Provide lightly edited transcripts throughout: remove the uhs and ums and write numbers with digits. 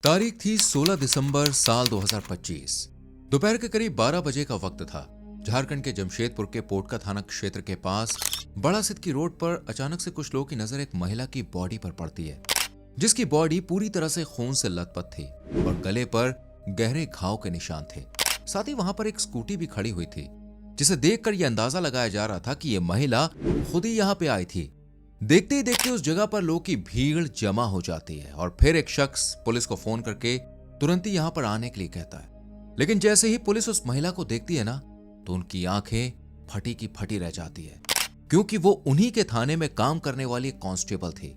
तारीख थी 16 दिसंबर साल 2025। दोपहर के करीब 12 बजे का वक्त था। झारखंड के जमशेदपुर के पोटका थाना क्षेत्र के पास बड़ा सिद्ध रोड पर अचानक से कुछ लोगों की नजर एक महिला की बॉडी पर पड़ती है, जिसकी बॉडी पूरी तरह से खून से लथपथ थी और गले पर गहरे घाव के निशान थे। साथ ही वहां पर एक स्कूटी भी खड़ी हुई थी, जिसे देखकर यह अंदाजा लगाया जा रहा था कि यह महिला खुद ही यहाँ पे आई थी। देखते ही देखते उस जगह पर लोगों की भीड़ जमा हो जाती है और फिर एक शख्स पुलिस को फोन करके तुरंत ही यहां पर आने के लिए कहता है। लेकिन जैसे ही पुलिस उस महिला को देखती है ना, तो उनकी आंखें फटी की फटी रह जाती है, क्योंकि वो उन्हीं के थाने में काम करने वाली कांस्टेबल थी।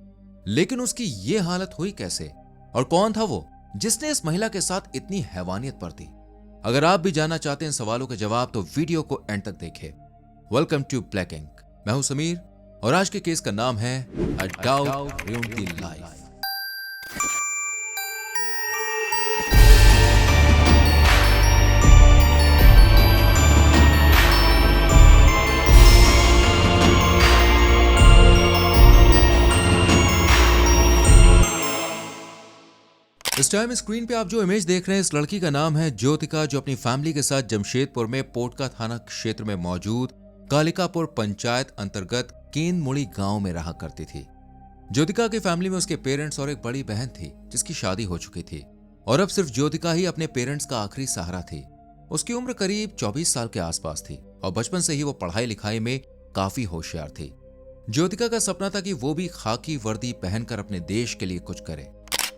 लेकिन उसकी ये हालत हुई कैसे और कौन था वो जिसने इस महिला के साथ इतनी हैवानियत बरती? अगर आप भी जानना चाहते हैं इन सवालों के जवाब, तो वीडियो को एंड तक देखें। Welcome to black ink. मैं हूं समीर और आज के केस का नाम है a doubt ruined the life। इस टाइम स्क्रीन पे आप जो इमेज देख रहे हैं, इस लड़की का नाम है ज्योतिका, जो अपनी फैमिली के साथ जमशेदपुर में पोटका थाना क्षेत्र में मौजूद कालिकापुर पंचायत अंतर्गत केंदमुड़ी गांव में रहा करती थी। ज्योतिका की फैमिली में उसके पेरेंट्स और एक बड़ी बहन थी जिसकी शादी हो चुकी थी और अब सिर्फ ज्योतिका ही अपने पेरेंट्स का आखिरी सहारा थी। उसकी उम्र करीब 24 साल के आसपास थी और बचपन से ही वो पढ़ाई लिखाई में काफी होशियार थी। ज्योतिका का सपना था कि वो भी खाकी वर्दी पहनकर अपने देश के लिए कुछ करे,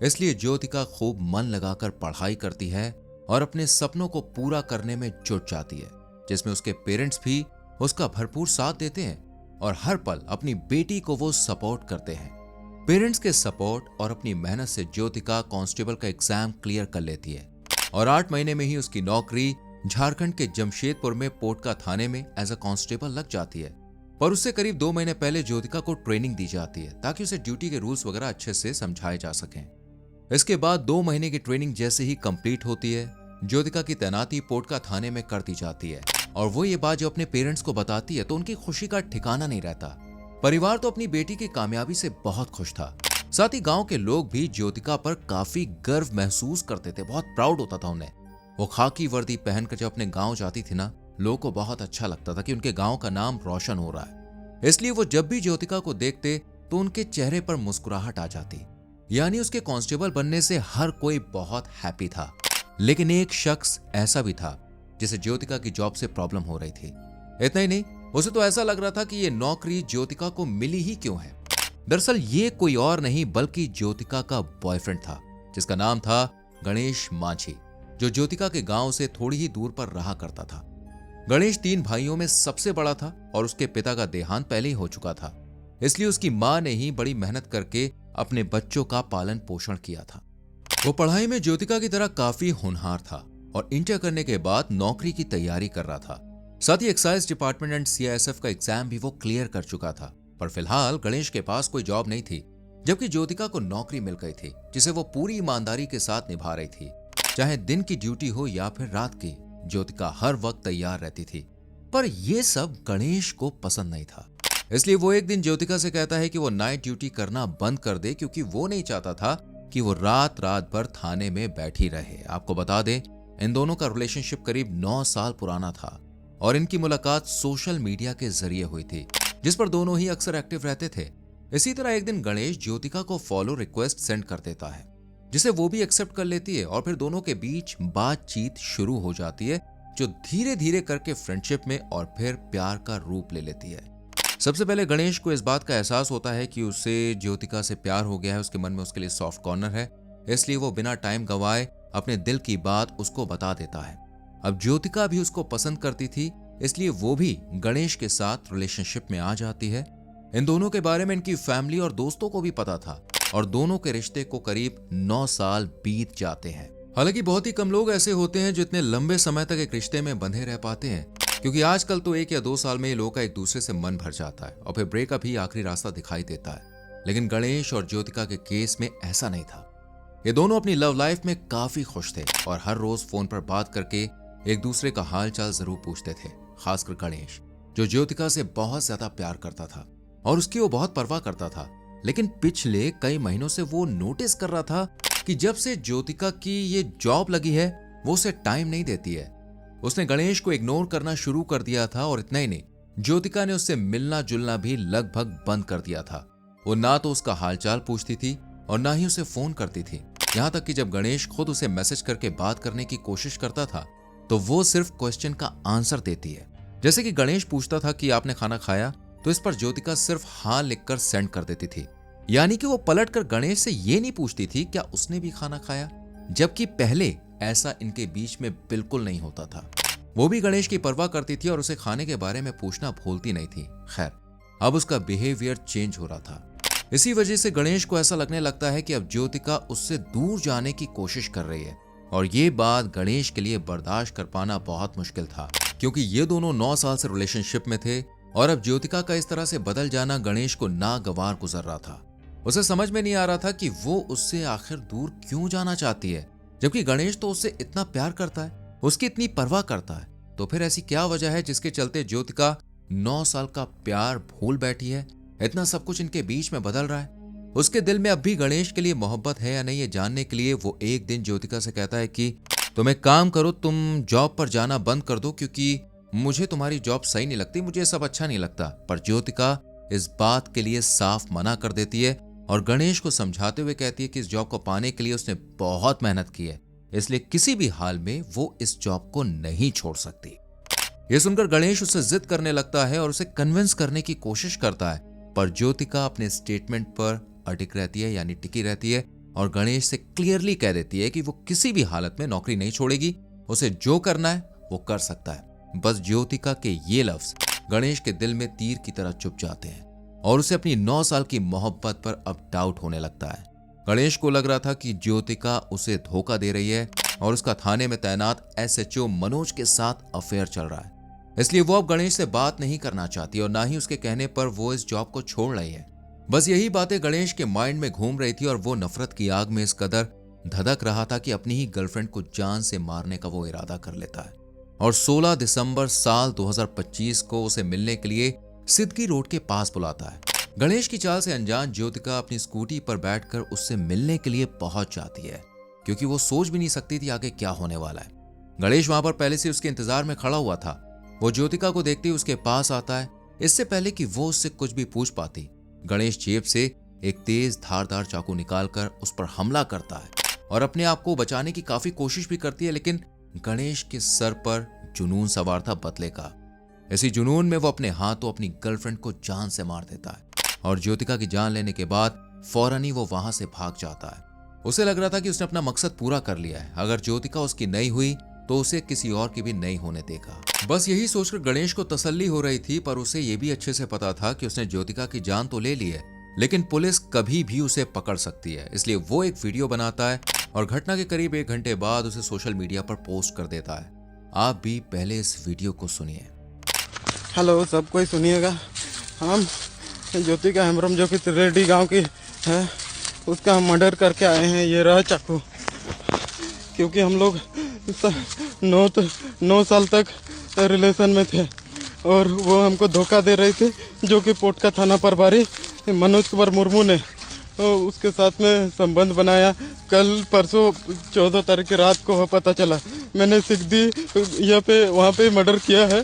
इसलिए ज्योतिका खूब मन लगाकर पढ़ाई करती है और अपने सपनों को पूरा करने में जुट जाती है, जिसमें उसके पेरेंट्स भी उसका भरपूर साथ देते हैं और हर पल अपनी बेटी को वो सपोर्ट करते हैं। पेरेंट्स के सपोर्ट और अपनी मेहनत से ज्योतिका कांस्टेबल का एग्जाम क्लियर कर लेती है और 8 महीने में ही उसकी नौकरी झारखंड के जमशेदपुर में पोटका थाने में एज अ कांस्टेबल लग जाती है। पर उससे करीब 2 महीने पहले ज्योतिका को ट्रेनिंग दी जाती है ताकि उसे ड्यूटी के रूल्स वगैरह अच्छे से समझाए जा सकें। इसके बाद 2 महीने की ट्रेनिंग जैसे ही कंप्लीट होती है, ज्योतिका की तैनाती पोटका थाने में कर दी जाती है और वो ये बात जो अपने पेरेंट्स को बताती है तो उनकी खुशी का ठिकाना नहीं रहता। परिवार तो अपनी बेटी की कामयाबी से बहुत खुश था, साथ ही गांव के लोग भी ज्योतिका पर काफी गर्व महसूस करते थे, बहुत प्राउड होता था उन्हें। वो खाकी वर्दी पहनकर जब अपने गांव जाती थी ना, लोगों को बहुत अच्छा लगता था कि उनके गांव का नाम रोशन हो रहा है। इसलिए वो जब भी ज्योतिका को देखते तो उनके चेहरे पर मुस्कुराहट आ जाती, यानी उसके कांस्टेबल बनने से हर कोई बहुत हैप्पी था। लेकिन एक शख्स ऐसा भी था जिसे ज्योतिका की जॉब से प्रॉब्लम हो रही थी। इतना ही नहीं, उसे तो ऐसा लग रहा था कि ये नौकरी ज्योतिका को मिली ही क्यों है। दरअसल ये कोई और नहीं बल्कि ज्योतिका का बॉयफ्रेंड था, जिसका नाम था गणेश माझी, जो ज्योतिका के गांव से थोड़ी ही दूर पर रहा करता था। गणेश 3 भाइयों में सबसे बड़ा था और उसके पिता का देहांत पहले ही हो चुका था, इसलिए उसकी मां ने ही बड़ी मेहनत करके अपने बच्चों का पालन पोषण किया था। वो पढ़ाई में ज्योतिका की तरह काफी होनहार था और इंटर करने के बाद नौकरी की तैयारी कर रहा था। साथ ही एक्साइज डिपार्टमेंट एंड सीआईएसएफ का एग्जाम भी वो क्लियर कर चुका था। पर फिलहाल गणेश के पास कोई जॉब नहीं थी, जबकि ज्योतिका को नौकरी मिल गई थी, जिसे वो पूरी ईमानदारी के साथ निभा रही थी। चाहे दिन की ड्यूटी हो या फिर रात की, ज्योतिका हर वक्त तैयार रहती थी। पर यह सब गणेश को पसंद नहीं था, इसलिए वो एक दिन ज्योतिका से कहता है कि वो नाइट ड्यूटी करना बंद कर दे, क्योंकि वो नहीं चाहता था कि वो रात रात भर थाने में बैठी रहे। आपको बता दें, इन दोनों का रिलेशनशिप करीब 9 साल पुराना था और इनकी मुलाकात सोशल मीडिया के जरिए हुई थी, जिस पर दोनों ही अक्सर एक्टिव रहते थे। इसी तरह एक दिन गणेश ज्योतिका को फॉलो रिक्वेस्ट सेंड कर देता है, जिसे वो भी एक्सेप्ट कर लेती है और फिर दोनों के बीच बातचीत शुरू हो जाती है, जो धीरे धीरे करके फ्रेंडशिप में और फिर प्यार का रूप ले लेती है। सबसे पहले गणेश को इस बात का एहसास होता है कि उसे ज्योतिका से प्यार हो गया है, उसके मन में उसके लिए सॉफ्ट कॉर्नर है, इसलिए वो बिना टाइम गवाए अपने दिल की बात उसको बता देता है। अब ज्योतिका भी उसको पसंद करती थी, इसलिए वो भी गणेश के साथ रिलेशनशिप में आ जाती है। इन दोनों के बारे में इनकी फैमिली और दोस्तों को भी पता था और दोनों के रिश्ते को करीब 9 साल बीत जाते हैं। हालांकि बहुत ही कम लोग ऐसे होते हैं जो इतने लंबे समय तक एक रिश्ते में बंधे रह पाते हैं, क्योंकि आजकल तो 1 या 2 साल में ही लोगों का एक दूसरे से मन भर जाता है और फिर ब्रेकअप ही आखिरी रास्ता दिखाई देता है। लेकिन गणेश और ज्योतिका के केस में ऐसा नहीं था। ये दोनों अपनी लव लाइफ में काफी खुश थे और हर रोज फोन पर बात करके एक दूसरे का हाल चाल जरूर पूछते थे। खासकर गणेश, जो ज्योतिका से बहुत ज्यादा प्यार करता था और उसकी वो बहुत परवाह करता था। लेकिन पिछले कई महीनों से वो नोटिस कर रहा था कि जब से ज्योतिका की ये जॉब लगी है वो उसे टाइम नहीं देती है। उसने गणेश को इग्नोर करना शुरू कर दिया था और इतना ही नहीं, ज्योतिका ने उससे मिलना जुलना भी लगभग बंद कर दिया था। वो ना तो उसका हालचाल पूछती थी और ना ही उसे फोन करती थी। यहाँ तक कि जब गणेश खुद उसे मैसेज करके बात करने की कोशिश करता था तो वो सिर्फ क्वेश्चन का आंसर देती है। जैसे कि गणेश पूछता था कि आपने खाना खाया, तो इस पर ज्योतिका सिर्फ हाँ लिखकर सेंड कर देती थी। यानी कि वो पलटकर गणेश से ये नहीं पूछती थी क्या उसने भी खाना खाया, जबकि पहले ऐसा इनके बीच में बिल्कुल नहीं होता था। वो भी गणेश की परवाह करती थी और उसे खाने के बारे में पूछना भूलती नहीं थी। खैर, अब उसका बिहेवियर चेंज हो रहा था। इसी वजह से गणेश को ऐसा लगने लगता है कि अब ज्योतिका उससे दूर जाने की कोशिश कर रही है, और ये बात गणेश के लिए बर्दाश्त कर पाना बहुत मुश्किल था, क्योंकि ये दोनों 9 साल से रिलेशनशिप में थे और अब ज्योतिका का इस तरह से बदल जाना गणेश को नागवार गुजर रहा था। उसे समझ में नहीं आ रहा था कि वो उससे आखिर दूर क्यों जाना चाहती है, जबकि गणेश तो उससे इतना प्यार करता है, उसकी इतनी परवाह करता है। तो फिर ऐसी क्या वजह है जिसके चलते ज्योतिका 9 साल का प्यार भूल बैठी है? इतना सब कुछ इनके बीच में बदल रहा है। उसके दिल में अब भी गणेश के लिए मोहब्बत है या नहीं, ये जानने के लिए वो एक दिन ज्योतिका से कहता है कि तुम एक काम करो, तुम जॉब पर जाना बंद कर दो, क्योंकि मुझे तुम्हारी जॉब सही नहीं लगती, मुझे सब अच्छा नहीं लगता। पर ज्योतिका इस बात के लिए साफ मना कर देती है और गणेश को समझाते हुए कहती है कि इस जॉब को पाने के लिए उसने बहुत मेहनत की है, इसलिए किसी भी हाल में वो इस जॉब को नहीं छोड़ सकती। ये सुनकर गणेश उससे जिद करने लगता है और उसे कन्विंस करने की कोशिश करता है, पर ज्योतिका अपने स्टेटमेंट पर अटिक रहती है, यानी टिकी रहती है, और गणेश से क्लियरली कह देती है कि वो किसी भी हालत में नौकरी नहीं छोड़ेगी, उसे जो करना है वो कर सकता है। बस ज्योतिका के ये लफ्ज गणेश के दिल में तीर की तरह चुभ जाते हैं और उसे अपनी 9 साल की मोहब्बत पर अब डाउट होने लगता है। गणेश को लग रहा था कि ज्योतिका उसे धोखा दे रही है और उसका थाने में तैनात SHO मनोज के साथ अफेयर चल रहा है, इसलिए वो अब गणेश से बात नहीं करना चाहती और ना ही उसके कहने पर वो इस जॉब को छोड़ रही है। बस यही बातें गणेश के माइंड में घूम रही थी और वो नफरत की आग में इस कदर धधक रहा था कि अपनी ही गर्लफ्रेंड को जान से मारने का वो इरादा कर लेता है और 16 दिसंबर साल 2025 को उसे मिलने के लिए सिद्दकी रोड के पास बुलाता है। गणेश की चाल से अनजान ज्योतिका अपनी स्कूटी पर बैठकर उससे मिलने के लिए पहुंच जाती है, क्योंकि वो सोच भी नहीं सकती थी आगे क्या होने वाला है। गणेश वहां पर पहले से उसके इंतजार में खड़ा हुआ था। वो ज्योतिका को देखते ही उसके पास आता है। इससे पहले कि वो उससे कुछ भी पूछ पाती, गणेश जेब से एक तेज धारदार चाकू निकालकर उस पर हमला करता है और अपने आप को बचाने की काफी कोशिश भी करती है, लेकिन गणेश के सर पर जुनून सवार था बदले का। इसी जुनून में वो अपने हाथों अपनी गर्लफ्रेंड को जान से मार देता है और ज्योतिका की जान लेने के बाद फौरन ही वो वहां से भाग जाता है। उसे लग रहा था कि उसने अपना मकसद पूरा कर लिया है, अगर ज्योतिका उसकी नहीं हुई तो उसे किसी और की भी नहीं होने देगा। बस यही सोचकर गणेश को तसल्ली हो रही थी, पर उसे यह भी अच्छे से पता था कि उसने ज्योतिका की जान तो ले ली है, लेकिन पुलिस कभी भी उसे पकड़ सकती है। इसलिए वो एक वीडियो बनाता है और घटना के करीब 1 घंटे बाद उसे सोशल मीडिया पर पोस्ट कर देता है। आप भी पहले इस वीडियो को सुनिए। हेलो, सब कोई सुनिएगा। हम ज्योतिका हेम्ब्रम जो कि त्रिरेड्डी गांव की है, उसका हम मर्डर करके आए हैं। ये रहा चाकू। क्योंकि हम लोग 9 साल तक रिलेशन में थे और वो हमको धोखा दे रही थी, जो कि पोटका थाना प्रभारी मनोज कुमार मुर्मू ने उसके साथ में संबंध बनाया। कल परसों 14 तारीख की रात को पता चला। मैंने सिद्दी वहाँ पे मर्डर किया है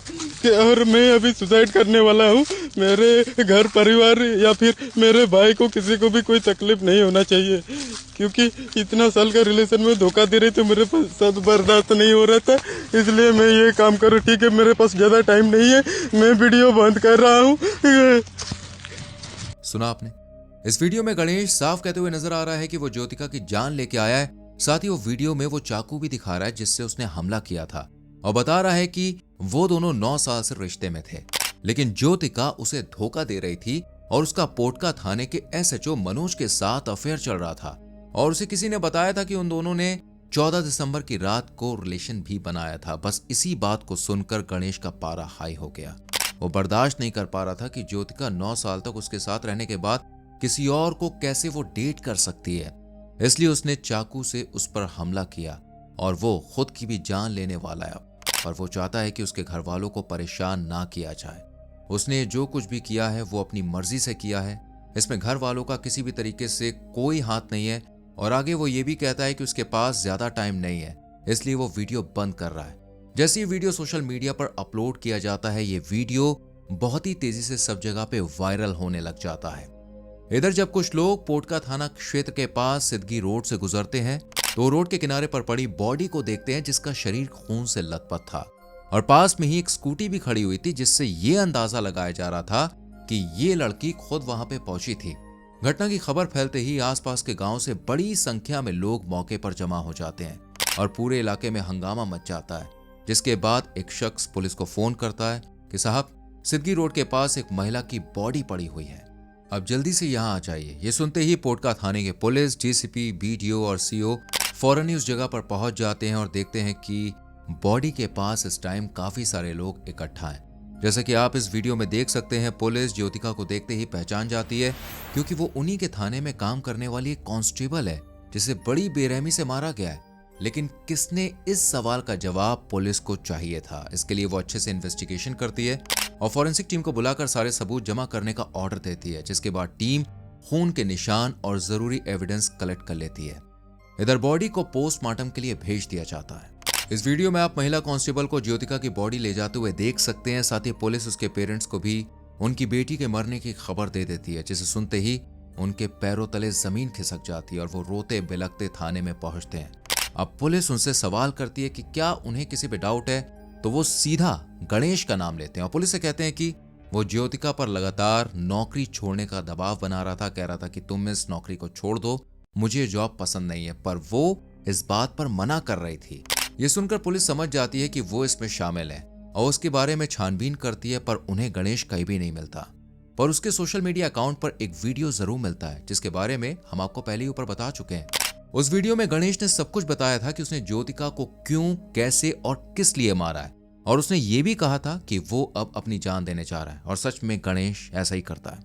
और मैं अभी सुसाइड करने वाला हूँ। मेरे घर परिवार या फिर मेरे भाई को किसी को भी कोई तकलीफ नहीं होना चाहिए, क्योंकि इतना साल का रिलेशन में धोखा दे रही तो मेरे पास सब बर्दाश्त नहीं हो रहा था, इसलिए मैं ये काम करूँ। ठीक है, मेरे पास ज़्यादा टाइम नहीं है, मैं वीडियो बंद कर रहा हूँ। सुना आपने? इस वीडियो में गणेश साफ कहते हुए नजर आ रहा है कि वो ज्योतिका की जान लेके आया है। साथ ही वो वीडियो में वो चाकू भी दिखा रहा है जिससे उसने हमला किया था, और बता रहा है कि वो दोनों 9 साल से रिश्ते में थे, लेकिन ज्योतिका उसे धोखा दे रही थी और उसका पोटका थाने के SHO मनोज के साथ अफेयर चल रहा था। और उसे किसी ने बताया था कि उन दोनों ने 14 दिसंबर की रात को रिलेशन भी बनाया था। बस इसी बात को सुनकर गणेश का पारा हाई हो गया। वो बर्दाश्त नहीं कर पा रहा था कि ज्योतिका 9 साल तक उसके साथ रहने के बाद किसी और को कैसे वो डेट कर सकती है। इसलिए उसने चाकू से उस पर हमला किया और वो खुद की भी जान लेने वाला है। पर वो चाहता है कि उसके घर वालों को परेशान ना किया जाए। उसने जो कुछ भी किया है वो अपनी मर्जी से किया है। इसमें घर वालों का किसी भी तरीके से कोई हाथ नहीं है और आगे वो ये भी कहता है कि उसके पास ज्यादा टाइम नहीं है, इसलिए वो वीडियो बंद कर रहा है। जैसे ये वीडियो सोशल मीडिया पर अपलोड किया जाता है, ये वीडियो बहुत ही तेजी से सब जगह पे वायरल होने लग जाता है। इधर जब कुछ लोग पोटका थाना क्षेत्र के पास सिद्धगी रोड से गुजरते हैं तो रोड के किनारे पर पड़ी बॉडी को देखते हैं जिसका शरीर खून से लथपथ था और पास में ही एक स्कूटी भी खड़ी हुई थी, जिससे ये अंदाजा लगाया जा रहा था कि ये लड़की खुद वहां पे पहुंची थी। घटना की खबर फैलते ही आसपास के गांव से बड़ी संख्या में लोग मौके पर जमा हो जाते हैं और पूरे इलाके में हंगामा मच जाता है, जिसके बाद एक शख्स पुलिस को फोन करता है कि साहब, सिद्धगी रोड के पास एक महिला की बॉडी पड़ी हुई है, अब जल्दी से यहाँ आ जाइए। ये सुनते ही पोटका थाने के पुलिस, डीसीपी, बीडीओ और सीओ फौरन ही उस जगह पर पहुंच जाते हैं और देखते हैं कि बॉडी के पास इस टाइम काफी सारे लोग इकट्ठा हैं। जैसा कि आप इस वीडियो में देख सकते हैं, पुलिस ज्योतिका को देखते ही पहचान जाती है क्योंकि वो उन्हीं के थाने में काम करने वाली एक कांस्टेबल है जिसे बड़ी बेरहमी से मारा गया है। लेकिन किसने, इस सवाल का जवाब पुलिस को चाहिए था। इसके लिए वो अच्छे से इन्वेस्टिगेशन करती है और फॉरेंसिक टीम को बुलाकर सारे सबूत जमा करने का ऑर्डर देती है, जिसके बाद टीम खून के निशान और जरूरी एविडेंस कलेक्ट कर लेती है। इधर बॉडी को पोस्टमार्टम के लिए भेज दिया जाता है। इस वीडियो में आप महिला कांस्टेबल को ज्योतिका की बॉडी ले जाते हुए देख सकते हैं। साथ ही पुलिस उसके पेरेंट्स को भी उनकी बेटी के मरने की खबर दे देती है, जिसे सुनते ही उनके पैरों तले जमीन खिसक जाती है और वो रोते बिलखते थाने में पहुंचते हैं। अब पुलिस उनसे सवाल करती है कि क्या उन्हें किसी पे डाउट है, तो वो सीधा गणेश का नाम लेते हैं और पुलिस से कहते हैं कि वो ज्योतिका पर लगातार नौकरी छोड़ने का दबाव बना रहा था, कह रहा था कि तुम इस नौकरी को छोड़ दो, मुझे जॉब पसंद नहीं है, पर वो इस बात पर मना कर रही थी। ये सुनकर पुलिस समझ जाती है कि वो इसमें शामिल है और उसके बारे में छानबीन करती है, पर उन्हें गणेश कहीं भी नहीं मिलता। पर उसके सोशल मीडिया अकाउंट पर एक वीडियो जरूर मिलता है, जिसके बारे में हम आपको पहले ही ऊपर बता चुके हैं। उस वीडियो में गणेश ने सब कुछ बताया था कि उसने ज्योतिका को क्यों, कैसे और किस लिए मारा है, और उसने ये भी कहा था कि वो अब अपनी जान देने जा रहा है और सच में गणेश ऐसा ही करता है।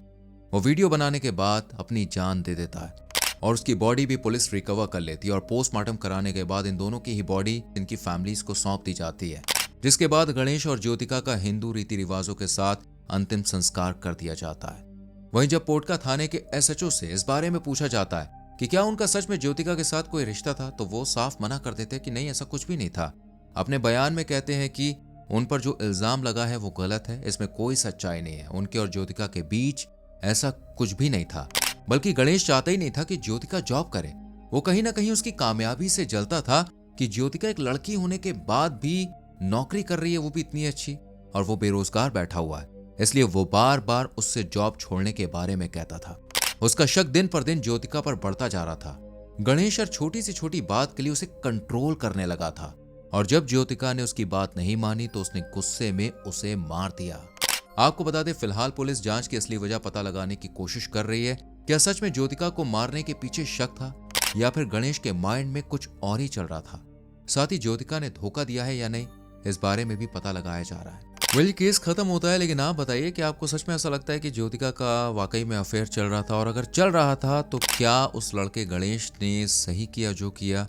वो वीडियो बनाने के बाद अपनी जान दे देता है और उसकी बॉडी भी पुलिस रिकवर कर लेती है और पोस्टमार्टम कराने के बाद इन दोनों की ही बॉडी इनकी फैमिलीज को सौंप दी जाती है, जिसके बाद गणेश और ज्योतिका का हिंदू रीति रिवाजों के साथ अंतिम संस्कार कर दिया जाता है। वहीं जब पोटका थाने के एसएचओ से इस बारे में पूछा जाता है कि क्या उनका सच में ज्योतिका के साथ कोई रिश्ता था, तो वो साफ मना कर देते कि नहीं, ऐसा कुछ भी नहीं था। अपने बयान में कहते हैं कि उन पर जो इल्जाम लगा है वो गलत है, इसमें कोई सच्चाई नहीं है, उनके और ज्योतिका के बीच ऐसा कुछ भी नहीं था, बल्कि गणेश चाहता ही नहीं था कि ज्योतिका जॉब करे। वो कहीं ना कहीं उसकी कामयाबी से जलता था कि ज्योतिका एक लड़की होने के बाद भी नौकरी कर रही है, वो भी इतनी अच्छी, और वो बेरोजगार बैठा हुआ है, इसलिए वो बार बार उससे जॉब छोड़ने के बारे में कहता था। उसका शक दिन पर दिन ज्योतिका पर बढ़ता जा रहा था। गणेश हर छोटी से छोटी बात के लिए उसे कंट्रोल करने लगा था और जब ज्योतिका ने उसकी बात नहीं मानी तो उसने गुस्से में उसे मार दिया। आपको बता दें, फिलहाल पुलिस जांच की असली वजह पता लगाने की कोशिश कर रही है। क्या सच में ज्योतिका को मारने के पीछे शक था या फिर गणेश के माइंड में कुछ और ही चल रहा था? साथ ही ज्योतिका ने धोखा दिया है या नहीं, इस बारे में भी पता लगाया जा रहा है। वेल, केस खत्म होता है, लेकिन आप बताइए कि आपको सच में ऐसा लगता है कि ज्योतिका का वाकई में अफेयर चल रहा था, और अगर चल रहा था तो क्या उस लड़के गणेश ने सही किया जो किया?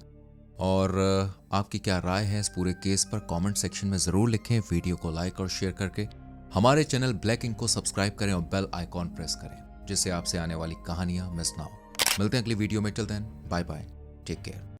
और आपकी क्या राय है इस पूरे केस पर? कमेंट सेक्शन में जरूर लिखें। वीडियो को लाइक और शेयर करके हमारे चैनल ब्लैक इंक को सब्सक्राइब करें और बेल आइकॉन प्रेस करें, जिससे आपसे आने वाली कहानियां मिस ना हो। मिलते हैं अगली वीडियो में, till then bye bye, take care.